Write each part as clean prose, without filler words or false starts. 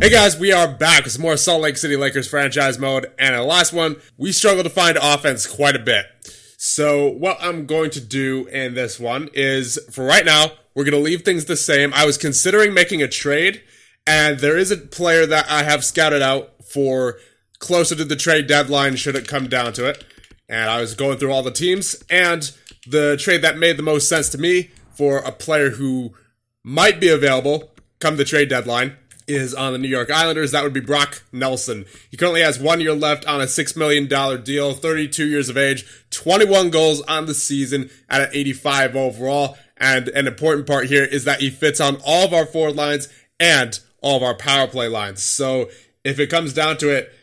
Hey guys, we are back with some more Salt Lake City Lakers franchise mode, and in the last one, we struggled to find offense quite a bit. So what I'm going to do in this one is, for right now, we're going to leave things the same. I was considering making a trade, and there is a player that I have scouted out for closer to the trade deadline should it come down to it. And I was going through all the teams, and the trade that made the most sense to me for a player who might be available come the trade deadline is on the New York Islanders. That would be Brock Nelson. He currently has 1 year left on a $6 million deal, 32 years of age, 21 goals on the season at an 85 overall. And an important part here is that he fits on all of our forward lines and all of our power play lines. So if it comes down to it,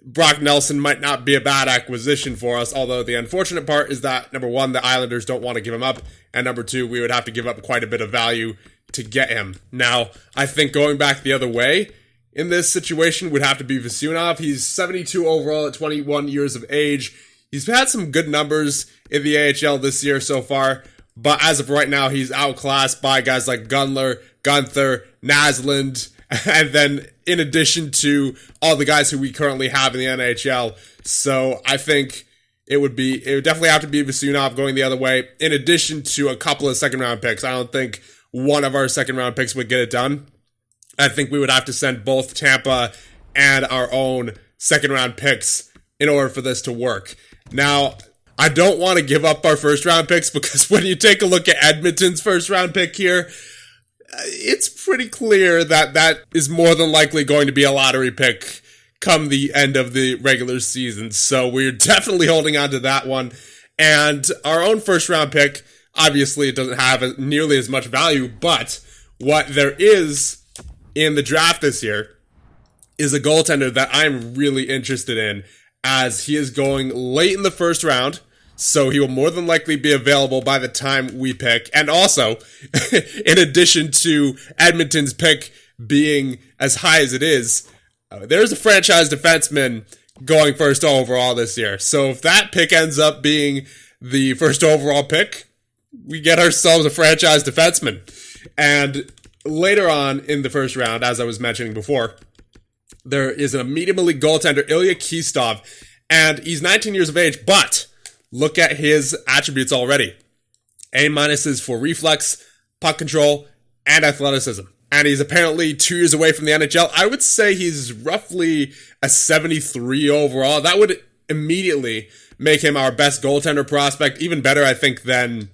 Brock Nelson might not be a bad acquisition for us, although the unfortunate part is that, number one, the Islanders don't want to give him up, and number two, we would have to give up quite a bit of value to get him. Now, I think going back the other way in this situation would have to be Vasunov. He's 72 overall at 21 years of age. He's had some good numbers in the AHL this year so far, but as of right now, he's outclassed by guys like Gunler, Gunther, Naslund, and then in addition to all the guys who we currently have in the NHL. So I think it would definitely have to be Vasunov going the other way, in addition to a couple of second round picks. I don't think one of our second round picks would get it done. I think we would have to send both Tampa and our own second round picks in order for this to work. Now, I don't want to give up our first round picks because when you take a look at Edmonton's first round pick here, it's pretty clear that that is more than likely going to be a lottery pick come the end of the regular season. So we're definitely holding on to that one. And our own first round pick, obviously, it doesn't have nearly as much value, but what there is in the draft this year is a goaltender that I'm really interested in, as he is going late in the first round, so he will more than likely be available by the time we pick. And also, in addition to Edmonton's pick being as high as it is, there's a franchise defenseman going first overall this year. So if that pick ends up being the first overall pick, we get ourselves a franchise defenseman. And later on in the first round, as I was mentioning before, there is an immediately goaltender, Ilya Kistov, and he's 19 years of age, but look at his attributes already. A- for reflex, puck control, and athleticism. And he's apparently 2 years away from the NHL. I would say he's roughly a 73 overall. That would immediately make him our best goaltender prospect. Even better, I think, than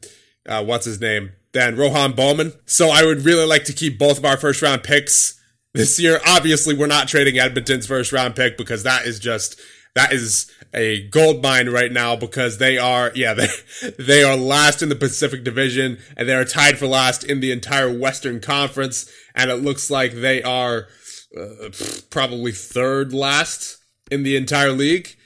than Rohan Bowman. So I would really like to keep both of our first round picks this year. Obviously, we're not trading Edmonton's first round pick because that is a gold mine right now, because they are last in the Pacific Division, and they are tied for last in the entire Western Conference, and it looks like they are probably third last in the entire league,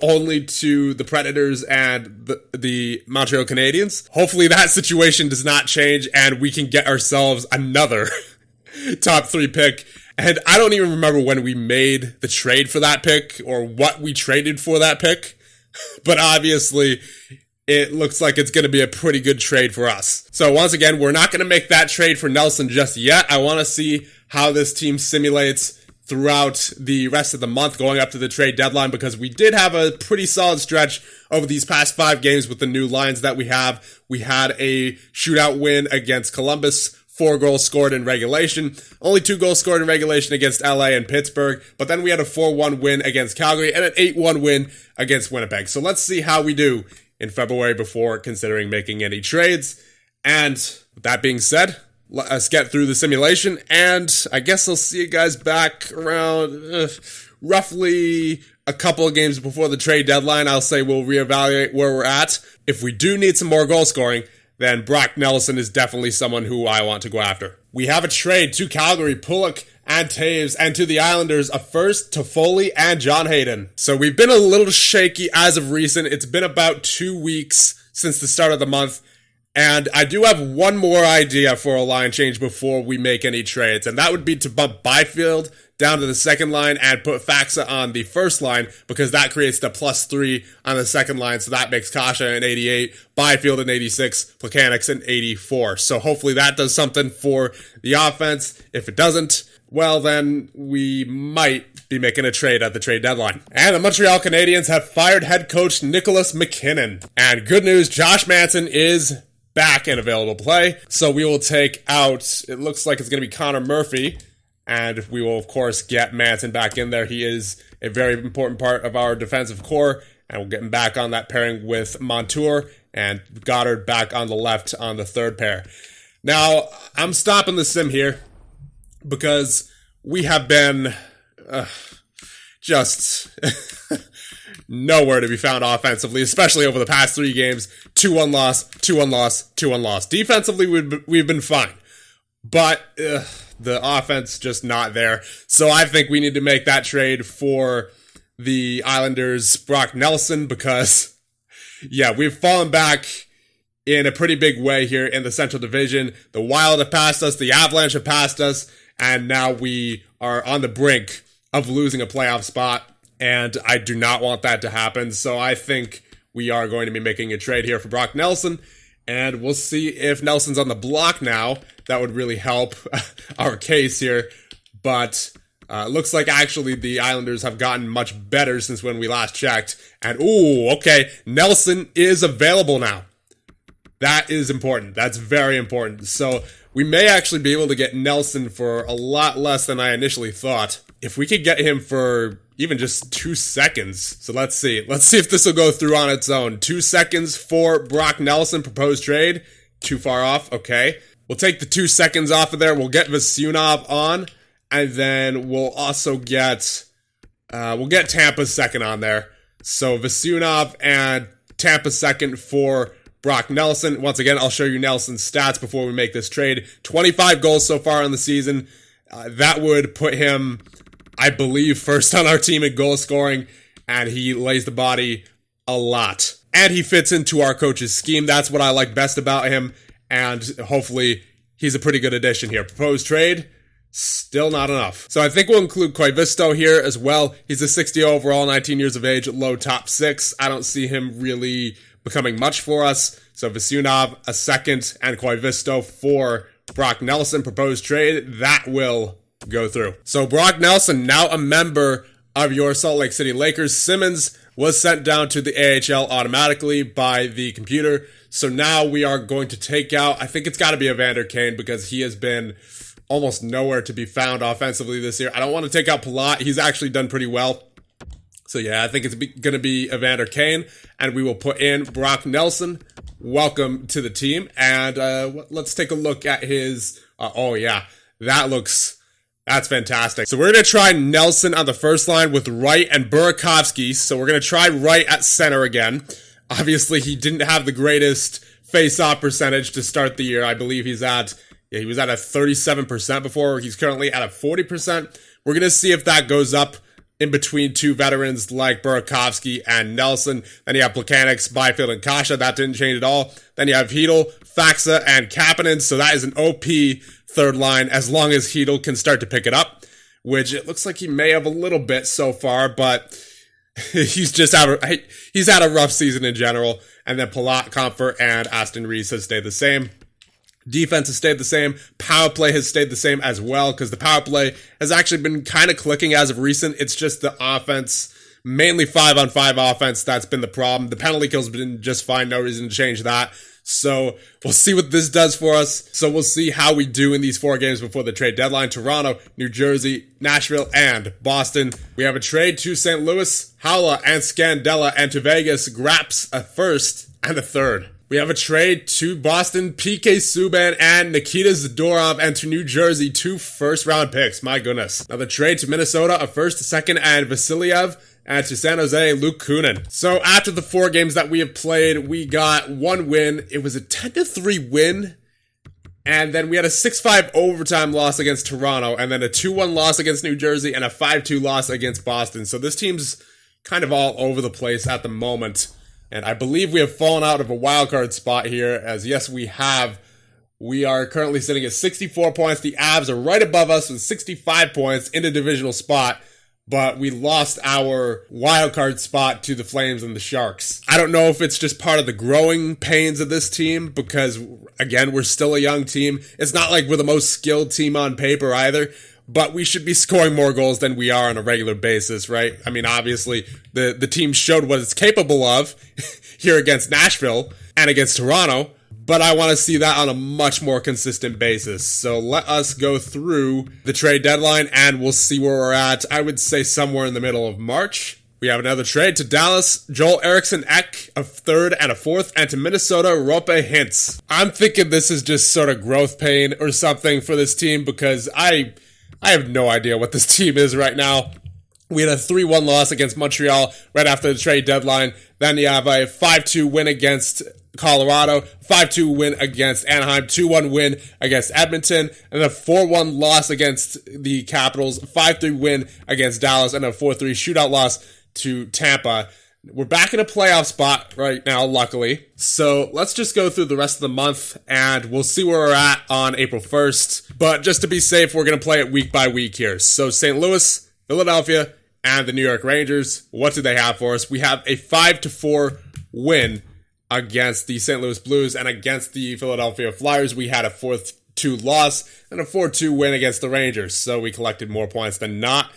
only to the Predators and the Montreal Canadiens. Hopefully that situation does not change, and we can get ourselves another top 3 pick. And I don't even remember when we made the trade for that pick or what we traded for that pick. But obviously, it looks like it's going to be a pretty good trade for us. So once again, we're not going to make that trade for Nelson just yet. I want to see how this team simulates throughout the rest of the month going up to the trade deadline, because we did have a pretty solid stretch over these past 5 games with the new lines that we have. We had a shootout win against Columbus, 4 goals scored in regulation, only 2 goals scored in regulation against LA and Pittsburgh, but then we had a 4-1 win against Calgary and an 8-1 win against Winnipeg. So let's see how we do in February before considering making any trades. And with that being said, let's get through the simulation, and I guess I'll see you guys back around roughly a couple of games before the trade deadline. I'll say we'll reevaluate where we're at. If we do need some more goal scoring, then Brock Nelson is definitely someone who I want to go after. We have a trade to Calgary, Pulock and Taves, and to the Islanders, a first to Foley and John Hayden. So we've been a little shaky as of recent. It's been about 2 weeks since the start of the month, and I do have one more idea for a line change before we make any trades, and that would be to bump Byfield down to the second line and put Faxa on the first line, because that creates the +3 on the second line. So that makes Kasha an 88, Byfield an 86, Plekanec an 84. So hopefully that does something for the offense. If it doesn't, well, then we might be making a trade at the trade deadline. And the Montreal Canadiens have fired head coach Nicholas McKinnon. And good news, Josh Manson is back and available to play. So we will take out, it looks like it's going to be Connor Murphy. And we will, of course, get Manson back in there. He is a very important part of our defensive core. And we'll get him back on that pairing with Montour and Goddard back on the left on the third pair. Now, I'm stopping the sim here because we have been just nowhere to be found offensively, especially over the past 3 games. 2-1 loss, 2-1 loss, 2-1 loss. Defensively, we've been fine. But the offense just not there. So I think we need to make that trade for the Islanders' Brock Nelson because, yeah, we've fallen back in a pretty big way here in the Central Division. The Wild have passed us, the Avalanche have passed us, and now we are on the brink of losing a playoff spot, and I do not want that to happen. So I think we are going to be making a trade here for Brock Nelson, and we'll see if Nelson's on the block now. That would really help our case here, but looks like actually the Islanders have gotten much better since when we last checked. And ooh, okay, Nelson is available now. That is important. That's very important. So we may actually be able to get Nelson for a lot less than I initially thought. If we could get him for even just 2 seconds. So let's see. Let's see if this will go through on its own. 2 seconds for Brock Nelson, proposed trade. Too far off. Okay. We'll take the 2 seconds off of there. We'll get Vasyunov on. And then we'll also get Tampa's second on there. So Vasyunov and Tampa's second for Brock Nelson. Once again, I'll show you Nelson's stats before we make this trade. 25 goals so far in the season. That would put him, I believe, first on our team in goal scoring. And he lays the body a lot. And he fits into our coach's scheme. That's what I like best about him. And hopefully he's a pretty good addition here. Proposed trade. Still not enough. So I think we'll include Koivisto here as well. He's a 60 overall, 19 years of age, low top 6. I don't see him really becoming much for us. So Vasyunov, a second, and Koivisto for Brock Nelson. Proposed trade. That will go through. So Brock Nelson, now a member of your Salt Lake City Lakers. Simmons was sent down to the AHL automatically by the computer. So now we are going to take out, I think it's got to be Evander Kane because he has been almost nowhere to be found offensively this year. I don't want to take out Palat. He's actually done pretty well. So yeah, I think it's going to be Evander Kane. And we will put in Brock Nelson. Welcome to the team. And let's take a look at his... oh yeah, that's fantastic. So we're going to try Nelson on the first line with Wright and Burakovsky. So we're going to try Wright at center again. Obviously, he didn't have the greatest face-off percentage to start the year. I believe he was at a 37% before. He's currently at a 40%. We're going to see if that goes up in between two veterans like Burakovsky and Nelson. Then you have Plekanec, Byfield, and Kasha. That didn't change at all. Then you have Hedl, Faxa, and Kapanen. So that is an OP third line as long as Hedl can start to pick it up, which it looks like he may have a little bit so far, but he's had a rough season in general. And then Palat, Comfort, and Aston Reese has stayed the same. Defense has stayed the same. Power play has stayed the same as well, because the power play has actually been kind of clicking as of recent. It's just the offense, mainly 5-on-5 offense, that's been the problem. The penalty kill's been just fine. No reason to change that. So we'll see what this does for us. So we'll see how we do in these 4 games before the trade deadline. Toronto, New Jersey, Nashville, and Boston. We have a trade to St. Louis, Haula and Scandella, and to Vegas, Graps, a first and a third. We have a trade to Boston, PK Subban and Nikita Zadorov, and to New Jersey, 2 first-round picks. My goodness. Now the trade to Minnesota, a first, a second, and Vasiliev, and to San Jose, Luke Kunin. So after the 4 games that we have played, we got 1 win. It was a 10-3 win, and then we had a 6-5 overtime loss against Toronto, and then a 2-1 loss against New Jersey, and a 5-2 loss against Boston. So this team's kind of all over the place at the moment. And I believe we have fallen out of a wildcard spot here, as yes, we have. We are currently sitting at 64 points. The Avs are right above us with 65 points in a divisional spot, but we lost our wildcard spot to the Flames and the Sharks. I don't know if it's just part of the growing pains of this team, because, again, we're still a young team. It's not like we're the most skilled team on paper either, but we should be scoring more goals than we are on a regular basis, right? I mean, obviously, the team showed what it's capable of here against Nashville and against Toronto, but I want to see that on a much more consistent basis. So let us go through the trade deadline, and we'll see where we're at. I would say somewhere in the middle of March. We have another trade to Dallas, Joel Eriksson Ek, a third and a fourth, and to Minnesota, Rope Hintz. I'm thinking this is just sort of growth pain or something for this team, because I have no idea what this team is right now. We had a 3-1 loss against Montreal right after the trade deadline. Then you have a 5-2 win against Colorado, 5-2 win against Anaheim, 2-1 win against Edmonton, and a 4-1 loss against the Capitals, 5-3 win against Dallas, and a 4-3 shootout loss to Tampa. We're back in a playoff spot right now, luckily. So let's just go through the rest of the month, and we'll see where we're at on April 1st. But just to be safe, we're going to play it week by week here. So St. Louis, Philadelphia, and the New York Rangers, what do they have for us? We have a 5-4 win against the St. Louis Blues, and against the Philadelphia Flyers, we had a 4-2 loss and a 4-2 win against the Rangers. So we collected more points than not,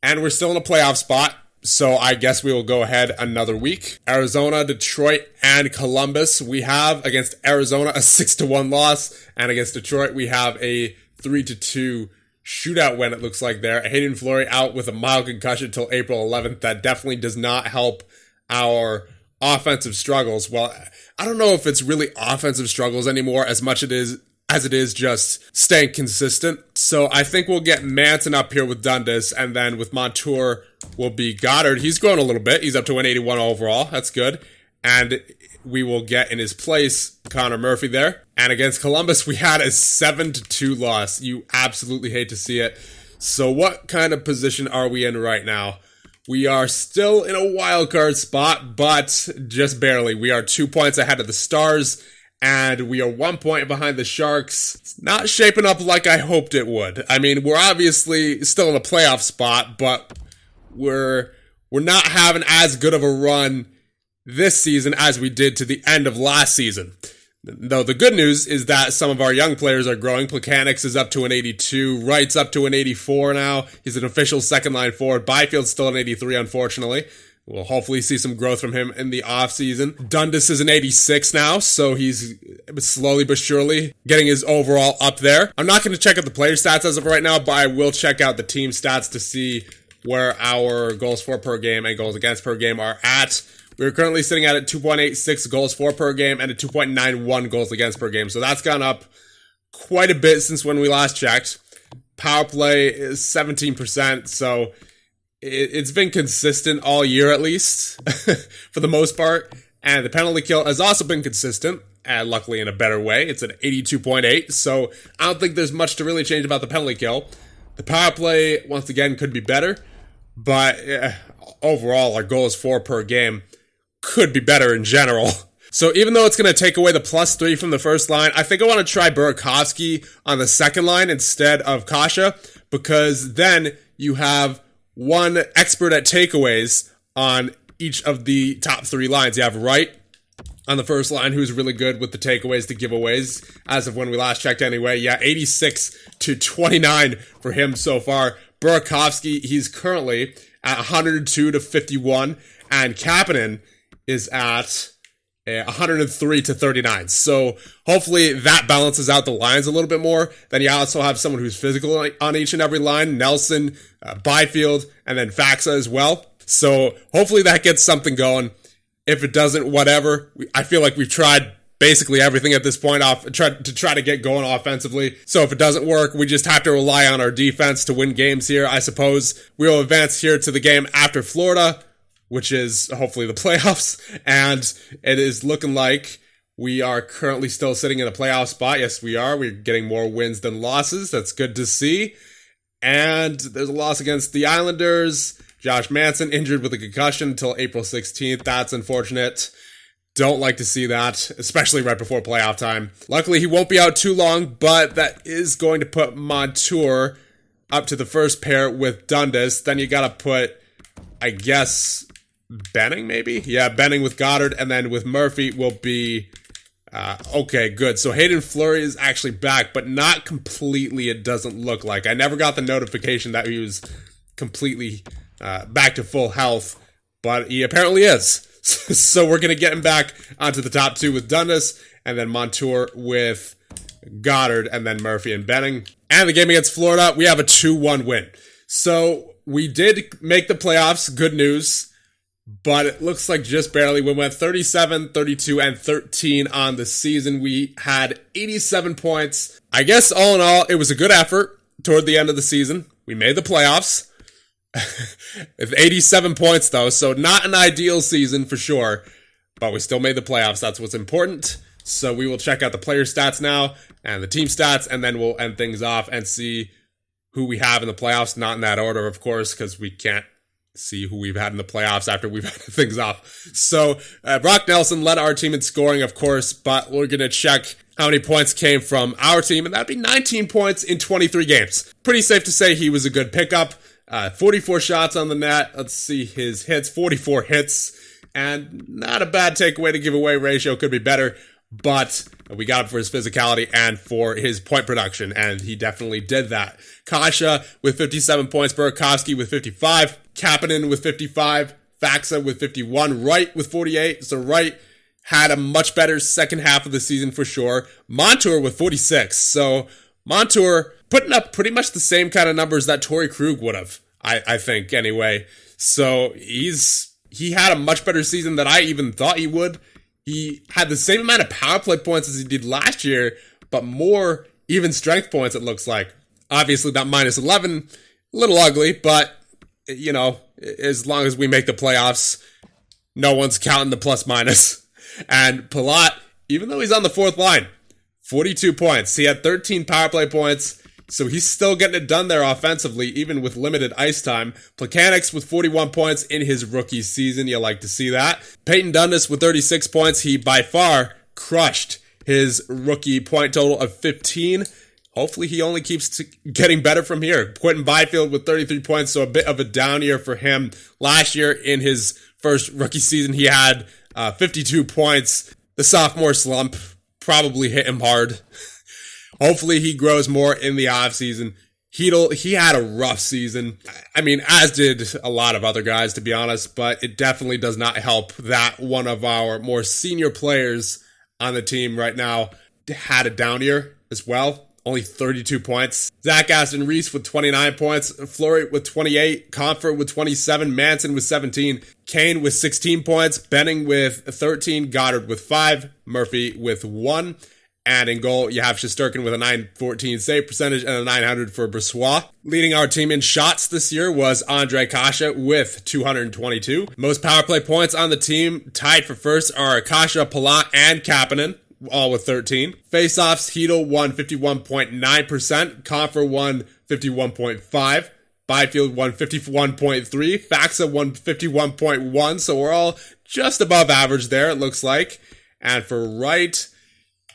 and we're still in a playoff spot. So I guess we will go ahead another week. Arizona, Detroit, and Columbus. We have against Arizona a 6-1 loss, and against Detroit we have a 3-2 shootout win, it looks like there. Hayden Fleury out with a mild concussion until April 11th. That definitely does not help our offensive struggles. Well, I don't know if it's really offensive struggles anymore as much as it is just staying consistent. So I think we'll get Manson up here with Dundas, and then with Montour will be Goddard. He's grown a little bit. He's up to 181 overall. That's good. And we will get in his place Connor Murphy there. And against Columbus, we had a 7-2 loss. You absolutely hate to see it. So what kind of position are we in right now? We are still in a wild card spot, but just barely. We are 2 points ahead of the Stars, and we are 1 point behind the Sharks. It's not shaping up like I hoped it would. I mean, we're obviously still in a playoff spot, but we're not having as good of a run this season as we did to the end of last season. Though the good news is that some of our young players are growing. Plekanec is up to an 82. Wright's up to an 84 now. He's an official second-line forward. Byfield's still an 83, unfortunately. We'll hopefully see some growth from him in the offseason. Dundas is an 86 now, so he's slowly but surely getting his overall up there. I'm not going to check out the player stats as of right now, but I will check out the team stats to see where our goals for per game and goals against per game are at. We're currently sitting at 2.86 goals for per game and a 2.91 goals against per game. So that's gone up quite a bit since when we last checked. Power play is 17%, so it's been consistent all year at least, for the most part. And the penalty kill has also been consistent, and luckily in a better way. It's at 82.8, so I don't think there's much to really change about the penalty kill. The power play, once again, could be better, but overall, our goals for per game could be better in general. So even though it's going to take away the +3 from the first line, I think I want to try Burakovsky on the second line instead of Kasha, because then you have one expert at takeaways on each of the top three lines. You have Wright on the first line, who's really good with the takeaways to giveaways, as of when we last checked anyway. Yeah, 86-29 for him so far. Burakovsky, he's currently at 102-51, and Kapanen is at 103-39. So hopefully that balances out the lines a little bit more. Then you also have someone who's physical on each and every line. Nelson, Byfield, and then Faxa as well. So hopefully that gets something going. If it doesn't, whatever. I feel like we've tried basically everything at this point to try to get going offensively. So if it doesn't work, we just have to rely on our defense to win games here, I suppose. We will advance here to the game after Florida, which is hopefully the playoffs, and it is looking like we are currently still sitting in a playoff spot. Yes, we are. We're getting more wins than losses. That's good to see. And there's a loss against the Islanders. Josh Manson injured with a concussion until April 16th. That's unfortunate. Don't like to see that, especially right before playoff time. Luckily, he won't be out too long, but that is going to put Montour up to the first pair with Dundas. Then you got to put, I guess, Benning, maybe? Yeah, Benning with Goddard, and then with Murphy will be Okay, good. So Hayden Fleury is actually back, but not completely, it doesn't look like. I never got the notification that he was completely back to full health, but he apparently is. So we're going to get him back onto the top two with Dundas, and then Montour with Goddard, and then Murphy and Benning. And the game against Florida, we have a 2-1 win. So we did make the playoffs, good news, but it looks like just barely. We went 37, 32, and 13 on the season. We had 87 points. I guess all in all, it was a good effort toward the end of the season. We made the playoffs. With 87 points, though, so not an ideal season for sure, but we still made the playoffs. That's what's important. So we will check out the player stats now and the team stats, and then we'll end things off and see who we have in the playoffs. Not in that order, of course, because we can't see who we've had in the playoffs after we've had things off. So Brock Nelson led our team in scoring, of course, but we're going to check how many points came from our team, and that'd be 19 points in 23 games. Pretty safe to say he was a good pickup. 44 shots on the net. Let's see his hits. 44 hits. And not a bad takeaway to giveaway ratio. Could be better. But we got him for his physicality and for his point production. And he definitely did that. Kasha with 57 points. Burakovsky with 55. Kapanen with 55. Faxa with 51. Wright with 48. So Wright had a much better second half of the season for sure. Montour with 46. So Montour putting up pretty much the same kind of numbers that Torrey Krug would have, I think, anyway. So he had a much better season than I even thought he would. He had the same amount of power play points as he did last year, but more even strength points, it looks like. Obviously, that minus 11, a little ugly, but, you know, as long as we make the playoffs, no one's counting the plus minus. And Palat, even though he's on the fourth line, 42 points. He had 13 power play points, so he's still getting it done there offensively, even with limited ice time. Plekanec with 41 points in his rookie season. You like to see that. Peyton Dundas with 36 points. He by far crushed his rookie point total of 15. Hopefully he only keeps getting better from here. Quentin Byfield with 33 points, so a bit of a down year for him. Last year in his first rookie season, he had 52 points. The sophomore slump probably hit him hard. Hopefully he grows more in the offseason. He had a rough season. I mean, as did a lot of other guys, to be honest, but it definitely does not help that one of our more senior players on the team right now had a down year as well. Only 32 points. Zach Aston Reese with 29 points. Fleury with 28. Comfort with 27. Manson with 17. Kane with 16 points. Benning with 13. Goddard with 5. Murphy with 1. And in goal, you have Shesterkin with a 914 save percentage and a 900 for Bressois. Leading our team in shots this year was Andre Kasha with 222. Most power play points on the team, tied for first, are Kasha, Palat, and Kapanen, all with 13. Faceoffs, Hedel won 51.9%. Confer won 51.5%. Byfield won 51.3%. Faxa won 51.1%. So we're all just above average there, it looks like. And for Wright,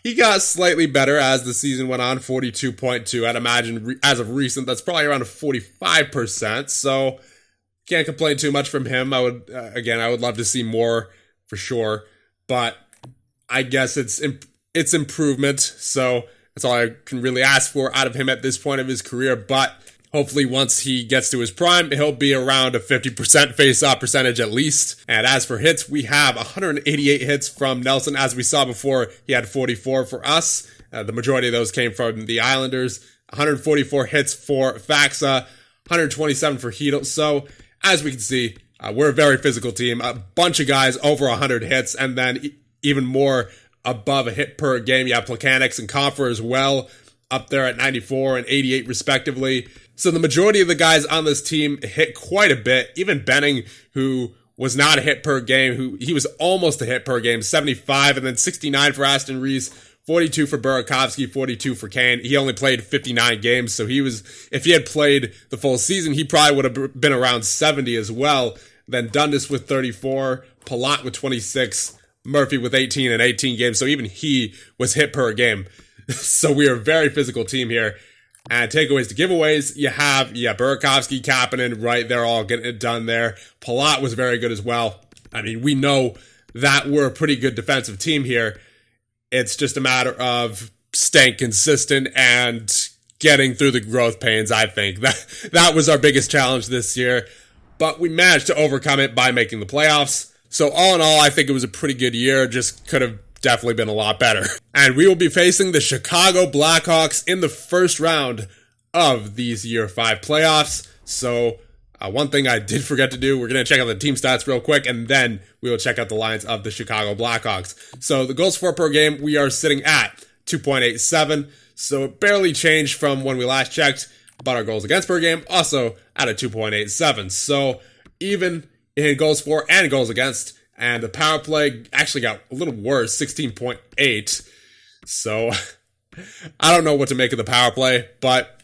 he got slightly better as the season went on, 42.2. I'd imagine as of recent, that's probably around 45%. So can't complain too much from him. I would love to see more for sure. But I guess it's improvement. So that's all I can really ask for out of him at this point of his career. But hopefully once he gets to his prime, he'll be around a 50% face-off percentage at least. And as for hits, we have 188 hits from Nelson. As we saw before, he had 44 for us. The majority of those came from the Islanders. 144 hits for Faxa, 127 for Hedel. So as we can see, we're a very physical team. A bunch of guys over 100 hits, and then even more above a hit per game. You have Plekanec and Confer as well, up there at 94 and 88 respectively. So the majority of the guys on this team hit quite a bit. Even Benning, who was not a hit per game, he was almost a hit per game, 75, and then 69 for Aston Reese, 42 for Burakovsky, 42 for Kane. He only played 59 games, so if he had played the full season, he probably would have been around 70 as well. Then Dundas with 34, Palat with 26, Murphy with 18 and 18 games, so even he was hit per game. So we are a very physical team here. And takeaways to giveaways, you have, Burakovsky, Kapanen, right, they're all getting it done there. Palat was very good as well. I mean, we know that we're a pretty good defensive team here. It's just a matter of staying consistent and getting through the growth pains, I think. That was our biggest challenge this year, but we managed to overcome it by making the playoffs. So all in all, I think it was a pretty good year, just could have definitely been a lot better. And we will be facing the Chicago Blackhawks in the first round of these Year 5 playoffs. So one thing I did forget to do, we're going to check out the team stats real quick, and then we will check out the lines of the Chicago Blackhawks. So the goals for per game, we are sitting at 2.87. So it barely changed from when we last checked, but our goals against per game also at a 2.87. So even in goals for and goals against, and the power play actually got a little worse, 16.8. So I don't know what to make of the power play, but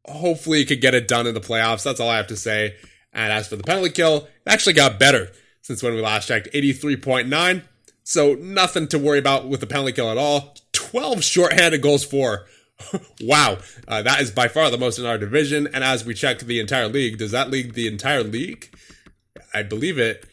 hopefully you could get it done in the playoffs. That's all I have to say. And as for the penalty kill, it actually got better since when we last checked, 83.9. So nothing to worry about with the penalty kill at all. 12 shorthanded goals for. Wow. That is by far the most in our division. And as we check the entire league, does that lead the entire league? I believe it.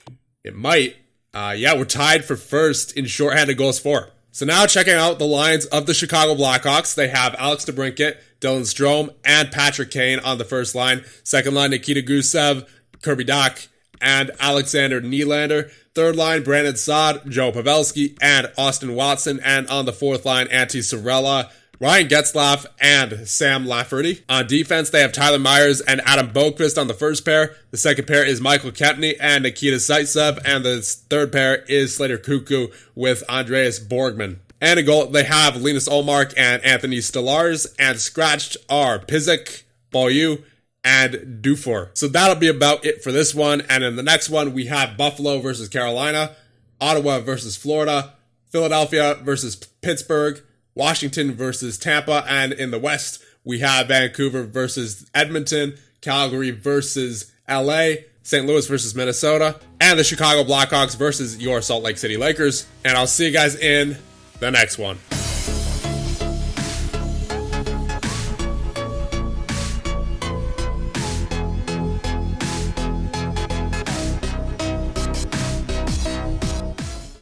It might. Yeah, we're tied for first in shorthanded goals for. So now checking out the lines of the Chicago Blackhawks, they have Alex DeBrincat, Dylan Strome, and Patrick Kane on the first line. Second line, Nikita Gusev, Kirby Dach, and Alexander Nylander. Third line, Brandon Saad, Joe Pavelski, and Austin Watson. And on the fourth line, Antti Sarella, Ryan Getzlaf, and Sam Lafferty. On defense, they have Tyler Myers and Adam Boqvist on the first pair. The second pair is Michael Kempny and Nikita Zaitsev. And the third pair is Slater Cuckoo with Andreas Borgman. And in goal, they have Linus Ullmark and Anthony Stolarz. And scratched are Pizik, Beaulieu, and Dufour. So that'll be about it for this one. And in the next one, we have Buffalo versus Carolina, Ottawa versus Florida, Philadelphia versus Pittsburgh, Washington versus Tampa, and in the West, we have Vancouver versus Edmonton, Calgary versus LA, St. Louis versus Minnesota, and the Chicago Blackhawks versus your Salt Lake City Lakers. And I'll see you guys in the next one.